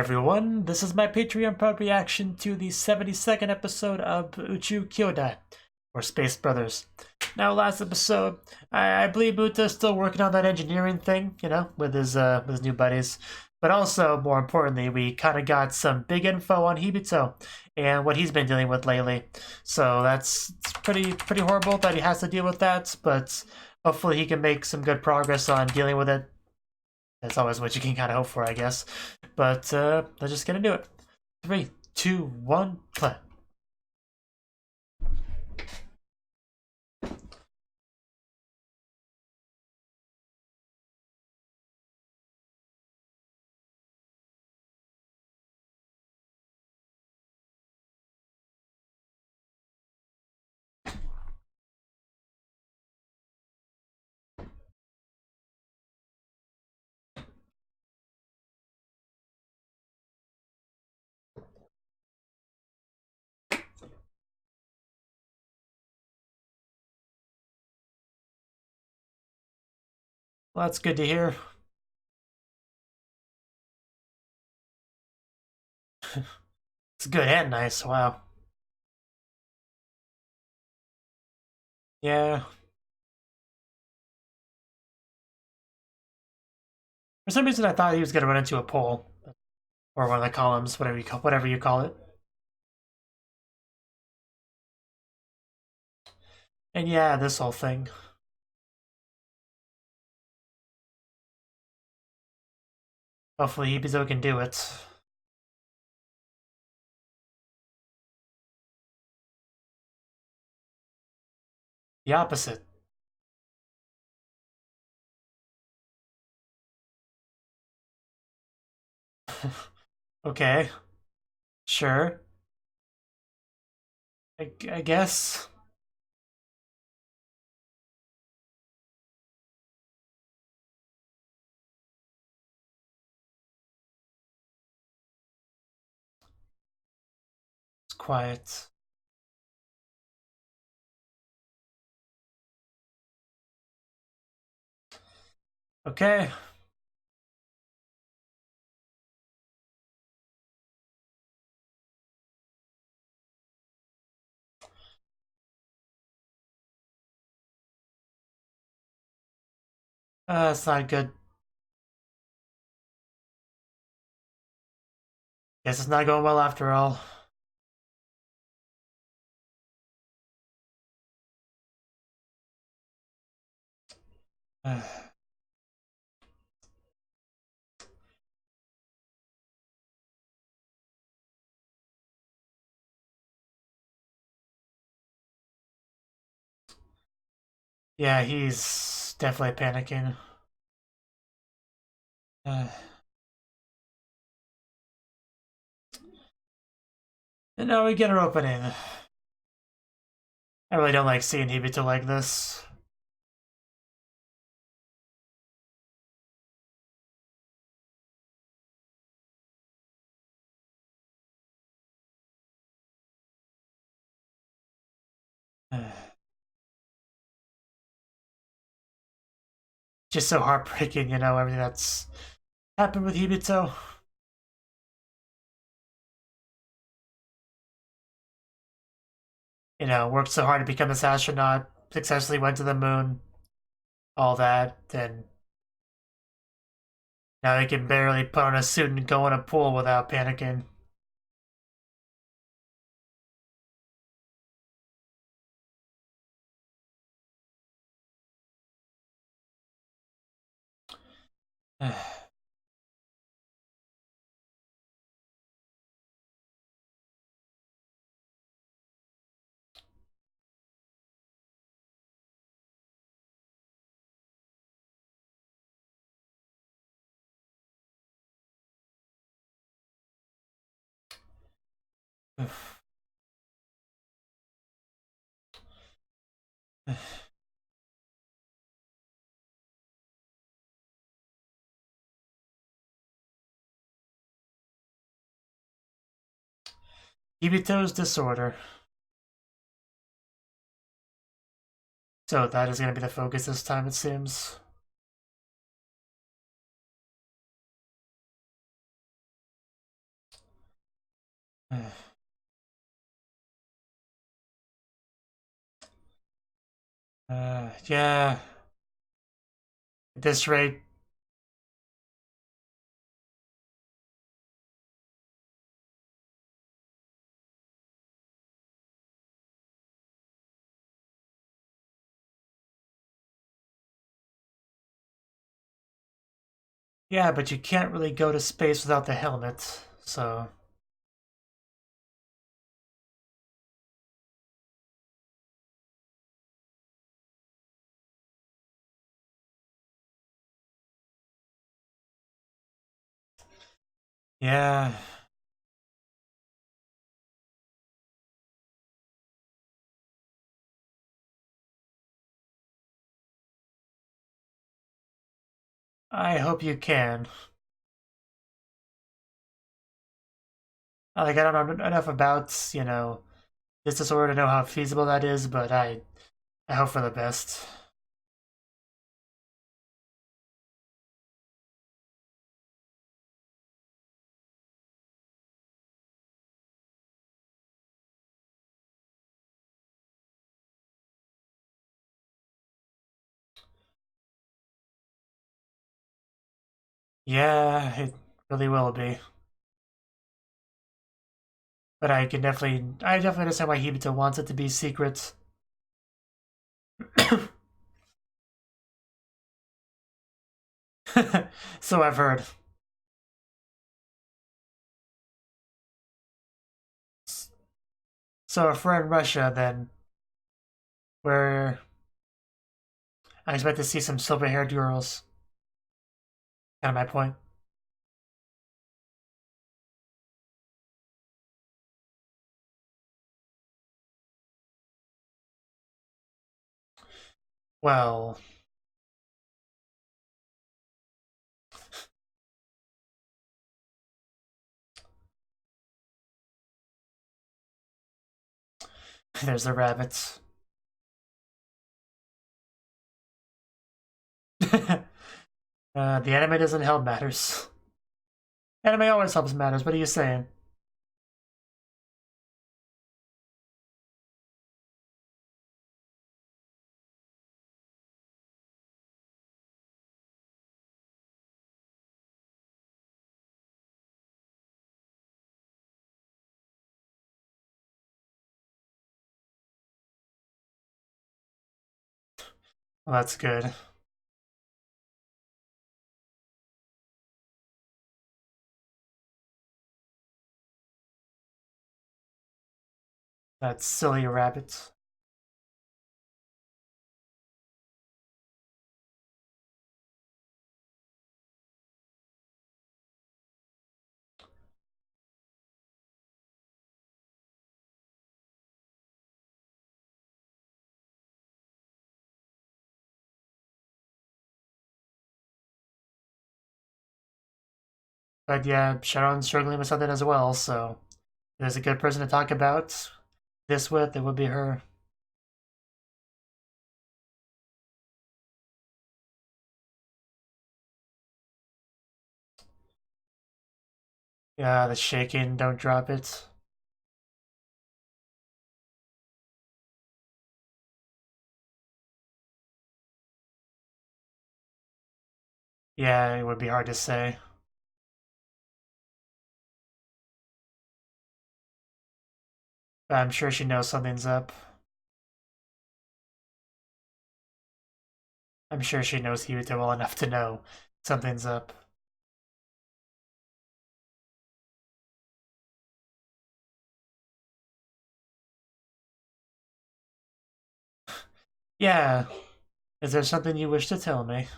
everyone, this is my Patreon proud reaction to the 72nd episode of Uchuu Kyoudai, or Space Brothers. Now, last episode, I believe Muta's still working on that engineering thing, you know, with his new buddies. But also, more importantly, we kind of got some big info on Hibito and what he's been dealing with lately. So it's pretty horrible that he has to deal with that, but hopefully he can make some good progress on dealing with it. That's always what you can kind of hope for, I guess. But let's just get into it. 3, 2, 1, play. Well, that's good to hear. It's good and nice, wow. Yeah. For some reason I thought he was gonna run into a pole. Or one of the columns, whatever you call it. And yeah, this whole thing. Hopefully Hibito can do it. The opposite. Okay. Sure. I guess. It's quiet. Okay. It's not good. Guess it's not going well after all. Yeah, he's definitely panicking. And now we get our opening. I really don't like seeing Hibito like this. Just so heartbreaking, you know, everything that's happened with Hibito. You know, worked so hard to become this astronaut, successfully went to the moon, all that, and now he can barely put on a suit and go in a pool without panicking. Hibito's disorder. So that is going to be the focus this time, it seems. Yeah. At this rate. Yeah, but you can't really go to space without the helmet, so. Yeah. I hope you can. Like, I don't know enough about, this disorder to know how feasible that is, but I hope for the best. Yeah, it really will be. But I definitely understand why Hibito wants it to be secret. So I've heard. So if we're in Russia, then where I expect to see some silver-haired girls. Kind of my point. Well, there's the rabbits. The anime doesn't help matters. Anime always helps matters. What are you saying? Well, that's good. That's silly rabbits. But yeah, Sharon's struggling with something as well, so there's a good person to talk about this with, it would be her. Yeah, the shaking, don't drop it. Yeah, it would be hard to say. But I'm sure she knows something's up. I'm sure she knows Hibito well enough to know something's up. Yeah, is there something you wish to tell me?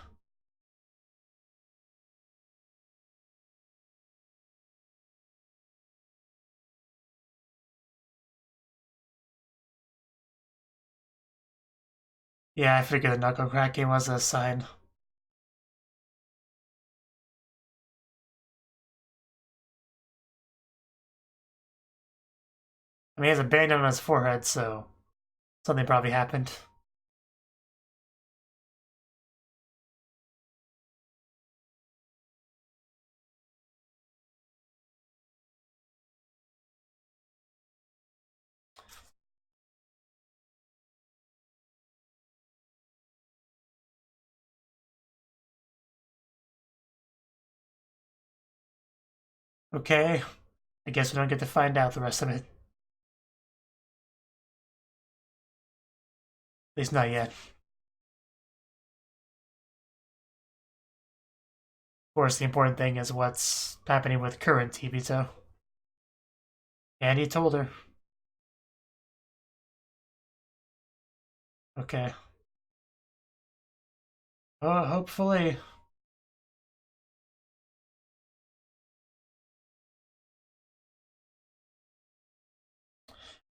Yeah, I figured the knuckle cracking was a sign. I mean, he has a band on his forehead, so something probably happened. Okay. I guess we don't get to find out the rest of it. At least not yet. Of course, the important thing is what's happening with current Tibito. And he told her. Okay. Oh, hopefully.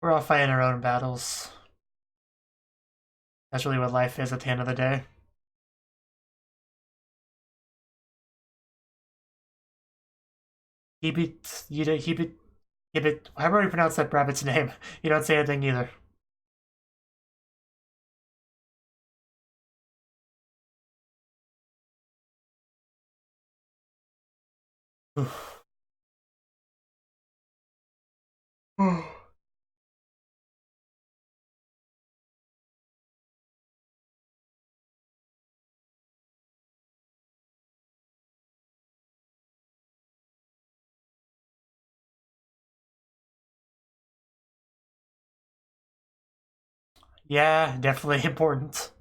We're all fighting our own battles. That's really what life is at the end of the day. Hibit, however you pronounce that rabbit's name, you don't say anything either. Yeah, definitely important.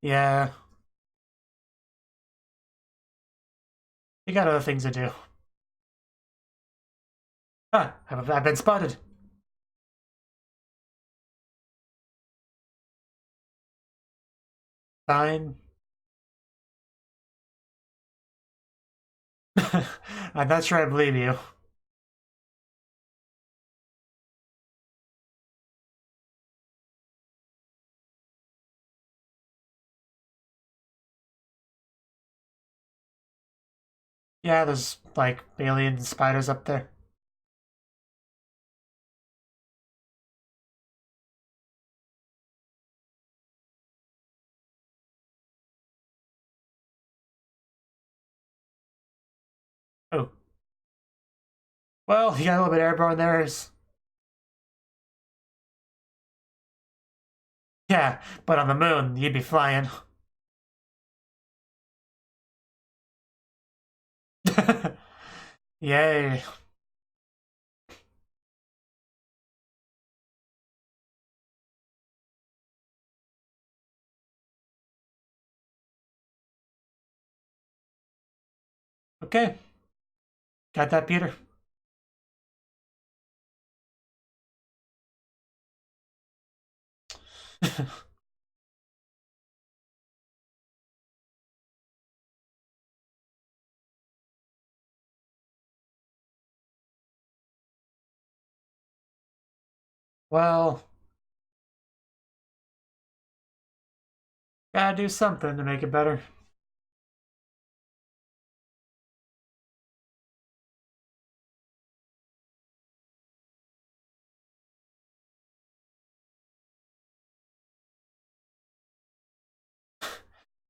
Yeah, you got other things to do. Ah, I've been spotted. Fine. I'm not sure I believe you. Yeah, there's like alien spiders up there. Oh. Well, you got a little bit airborne there. Yeah, but on the moon, you'd be flying. Yay. Okay, got that, Peter? Well, gotta do something to make it better.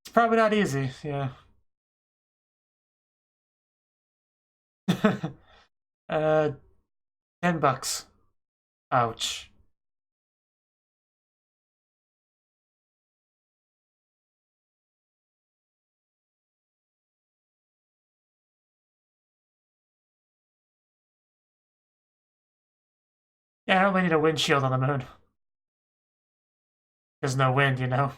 It's probably not easy, yeah. uh, $10. Ouch. Yeah, I only need a windshield on the moon. There's no wind, you know.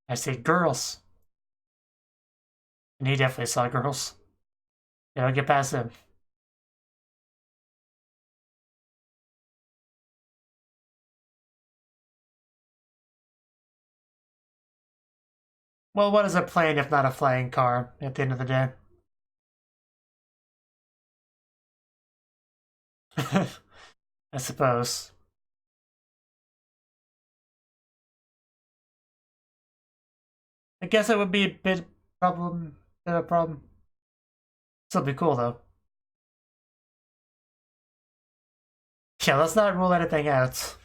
I see girls. And he definitely saw girls. You don't get past him. Well, what is a plane if not a flying car at the end of the day? I suppose. I guess it would be a bit bit of a problem. Still be cool though. Yeah, let's not rule anything out.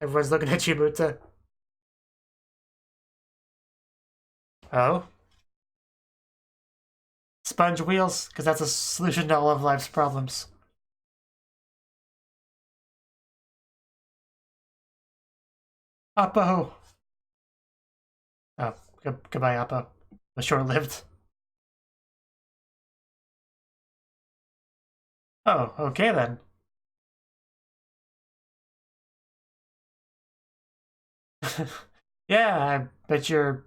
Everyone's looking at you, Muta. Oh? Sponge wheels? Because that's a solution to all of life's problems. Oppo! Oh, goodbye, Oppo. Was short-lived. Oh, okay then. Yeah, I bet you're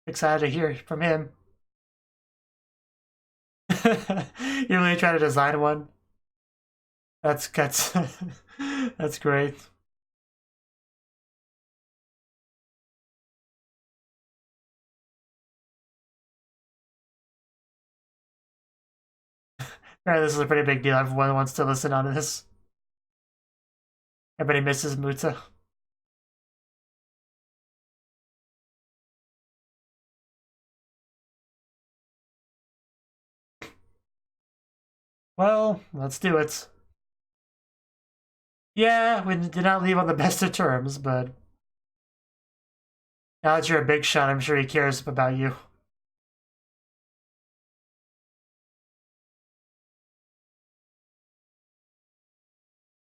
excited to hear from him. You really try to design one? That's that's great. Alright, this is a pretty big deal. Everyone wants to listen on this. Everybody misses Muta. Well, let's do it. Yeah, we did not leave on the best of terms, but now that you're a big shot, I'm sure he cares about you.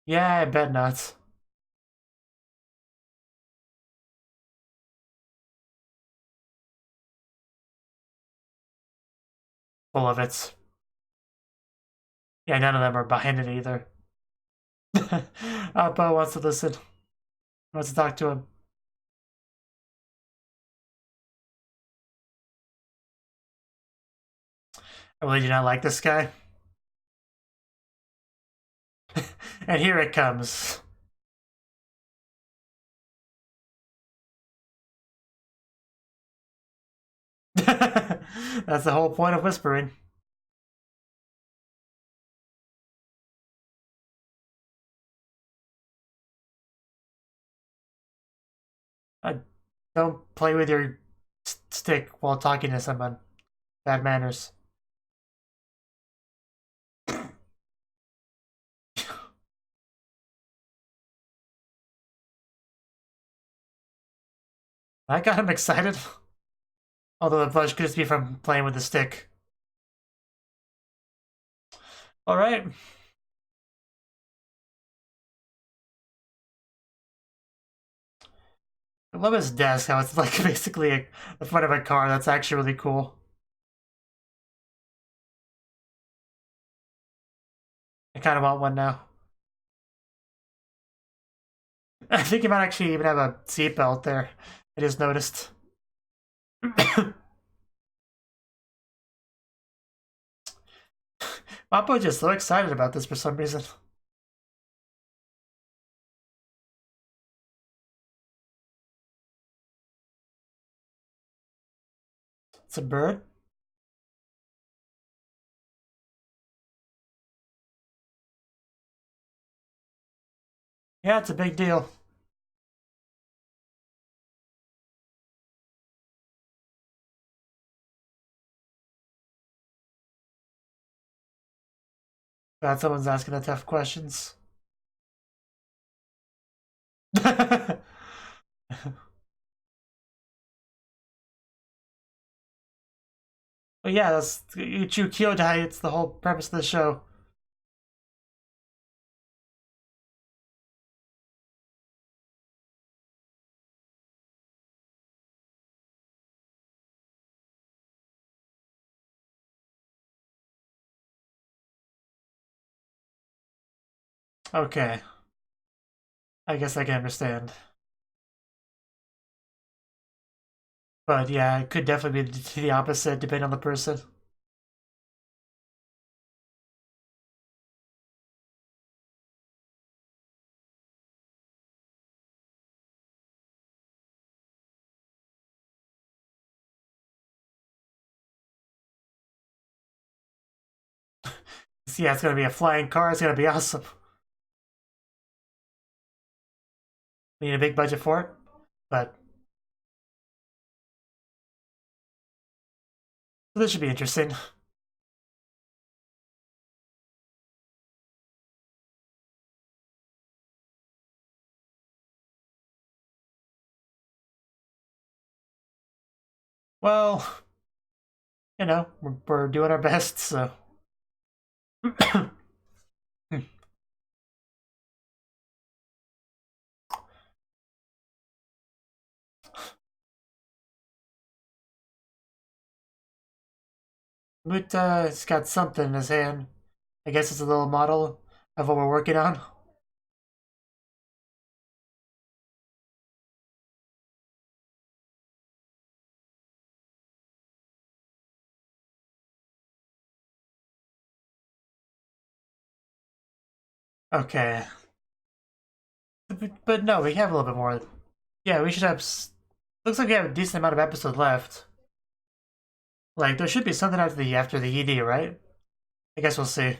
Yeah, I bet not. Full of it. Yeah, none of them are behind it either. Bo wants to listen. Wants to talk to him. I really do not like this guy. And here it comes. That's the whole point of whispering. Don't play with your stick while talking to someone. Bad manners. That got him excited. Although the blush could just be from playing with the stick. Alright. I love his desk, how it's like basically the front of a car. That's actually really cool. I kind of want one now. I think you might actually even have a seatbelt there. I just noticed. Mappo's just so excited about this for some reason. It's a bird. Yeah, it's a big deal. Glad someone's asking the tough questions. But yeah, that's Uchuu Kyoudai. It's the whole premise of the show. Okay. I guess I can understand. But yeah, it could definitely be the opposite depending on the person. Yeah, it's gonna be a flying car. It's gonna be awesome. We need a big budget for it, but this should be interesting. Well, you know, we're doing our best, so. Muta's got something in his hand. I guess it's a little model of what we're working on. Okay. But no, we have a little bit more. Yeah, we should have. Looks like we have a decent amount of episodes left. Like, there should be something after the ED, right? I guess we'll see.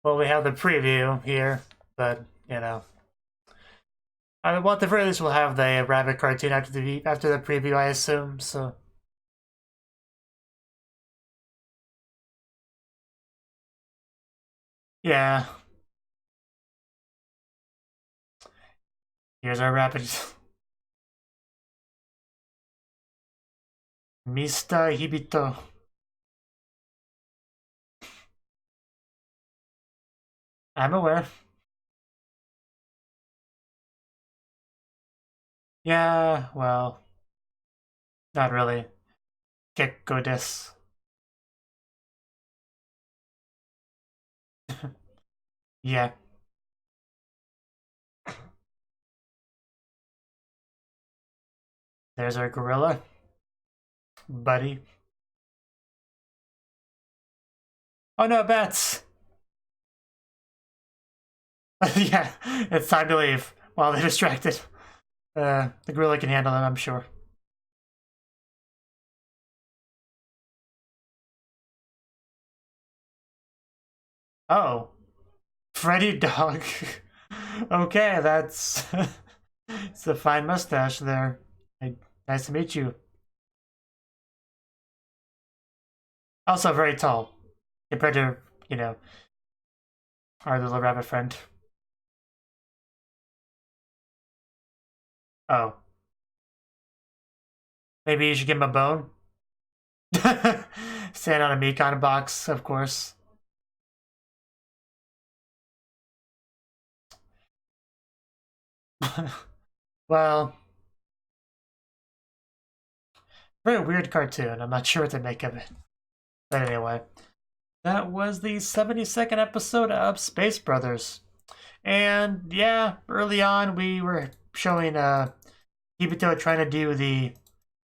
Well, we have the preview here, but you know, I mean, well, at the very least, we'll have the rabbit cartoon after the preview, I assume. So, yeah. Here's our rabbit. Mista Hibito. I'm aware. Yeah, well, not really. Gekko desu. Yeah. There's our gorilla. Buddy. Oh no, bats! Yeah, it's time to leave while they're distracted. The gorilla can handle them, I'm sure. Oh. Freddy dog. Okay, that's... it's a fine mustache there. Nice to meet you. Also very tall. Compared to, you know, our little rabbit friend. Oh. Maybe you should give him a bone? Stand on a Mekon box, of course. Well, very weird cartoon. I'm not sure what to make of it. But anyway, that was the 72nd episode of Space Brothers. And yeah, early on we were showing Hibito trying to do the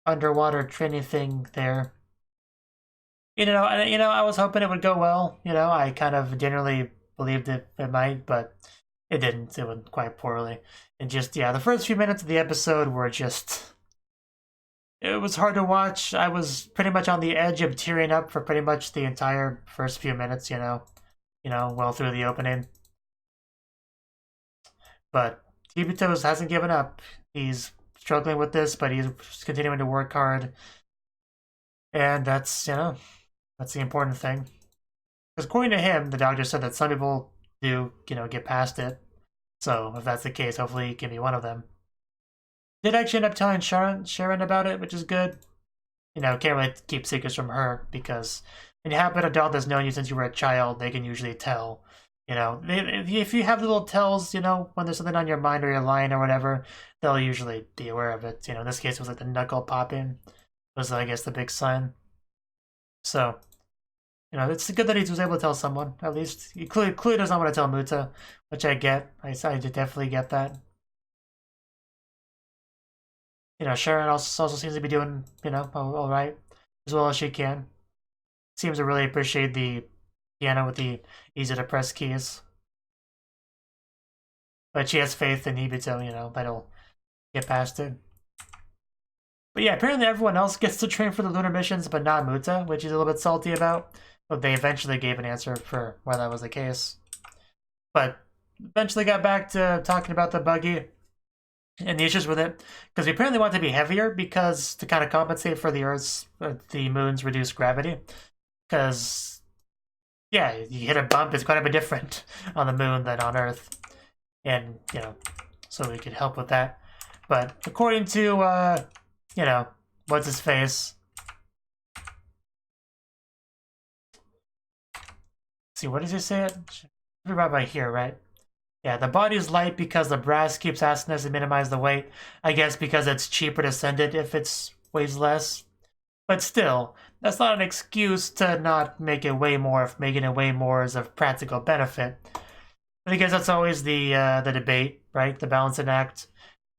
underwater training thing there. I was hoping it would go well. I kind of generally believed it might, but it didn't. It went quite poorly. And just, yeah, the first few minutes of the episode were just... It was hard to watch. I was pretty much on the edge of tearing up for pretty much the entire first few minutes, well through the opening. But Hibito hasn't given up. He's struggling with this, but he's continuing to work hard. And that's the important thing. Because according to him, the doctor said that some people do, get past it. So if that's the case, hopefully he can be one of them. did actually end up telling Sharon about it, which is good. You know, can't really keep secrets from her because when you have an adult that's known you since you were a child, they can usually tell. You know, if you have little tells, you know, when there's something on your mind or you're lying or whatever, they'll usually be aware of it. You know, in this case, it was like the knuckle popping was, I guess, the big sign. So, you know, it's good that he was able to tell someone, at least. He clearly doesn't want to tell Muta, which I get. I definitely get that. You know, Sharon also seems to be doing, you know, all right, as well as she can. Seems to really appreciate the piano with the easy-to-press keys. But she has faith in Hibito, you know, that he'll get past it. But yeah, apparently everyone else gets to train for the lunar missions, but not Muta, which he's a little bit salty about. But they eventually gave an answer for why that was the case. But eventually got back to talking about the buggy and the issues with it, because we apparently want it to be heavier because to kind of compensate for the moon's reduced gravity. Because, yeah, you hit a bump, it's quite a bit different on the moon than on Earth. And, you know, so we could help with that. But according to, you know, what's his face? Let's see, what does he say? It should be right by here, right? Yeah, the body is light because the brass keeps asking us to minimize the weight. I guess because it's cheaper to send it if it weighs less. But still, that's not an excuse to not make it weigh more if making it weigh more is of practical benefit. Because that's always the debate, right? The balancing act.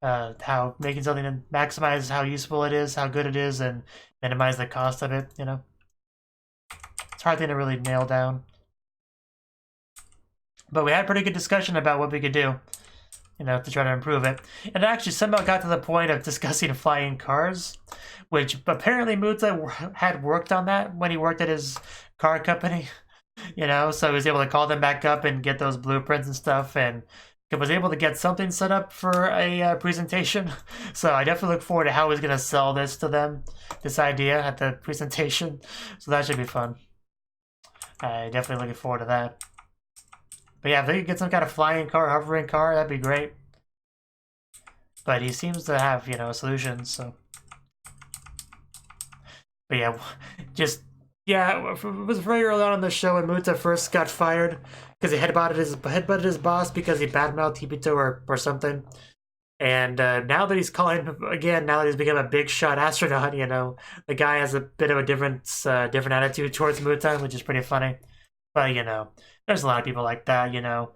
How making something to maximize how useful it is, how good it is, and minimize the cost of it, you know? It's a hard thing to really nail down. But we had a pretty good discussion about what we could do, you know, to try to improve it. And it actually somehow got to the point of discussing flying cars, which apparently Muta had worked on that when he worked at his car company, you know, so he was able to call them back up and get those blueprints and stuff, and was able to get something set up for a presentation. So I definitely look forward to how he's going to sell this to them, this idea at the presentation. So that should be fun. I definitely looking forward to that. But yeah, if they could get some kind of flying car, hovering car, that'd be great. But he seems to have, you know, solutions, so. But yeah, just, yeah, it was very early on in the show when Muta first got fired because he headbutted his boss because he badmouthed Hibito or something. And now that he's calling again, now that he's become a big shot astronaut, you know, the guy has a bit of a different attitude towards Muta, which is pretty funny. But you know, there's a lot of people like that, you know,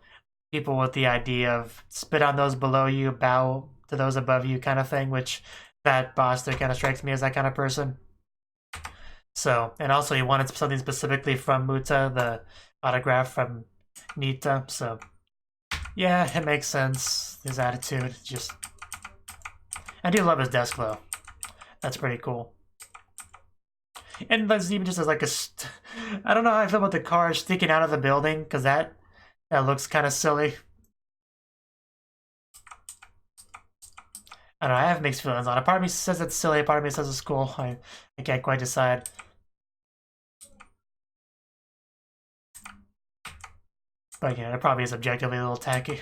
people with the idea of spit on those below you, bow to those above you kind of thing, which that boss there kind of strikes me as that kind of person. So, and also he wanted something specifically from Muta, the autograph from Nita, so yeah, it makes sense, his attitude. Just, I do love his desk though. That's pretty cool. And that's even just as like I don't know how I feel about the car sticking out of the building, because that looks kind of silly. I don't know, I have mixed feelings on it. Part of me says it's silly, part of me says it's cool. I can't quite decide. But yeah, it probably is objectively a little tacky.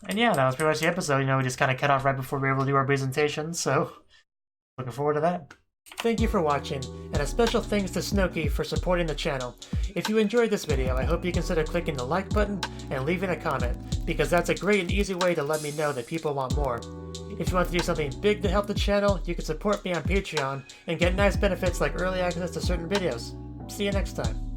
And yeah, that was pretty much the episode. You know, we just kind of cut off right before we were able to do our presentation, so looking forward to that. Thank you for watching, and a special thanks to Cnouki for supporting the channel. If you enjoyed this video, I hope you consider clicking the like button and leaving a comment, because that's a great and easy way to let me know that people want more. If you want to do something big to help the channel, you can support me on Patreon and get nice benefits like early access to certain videos. See you next time.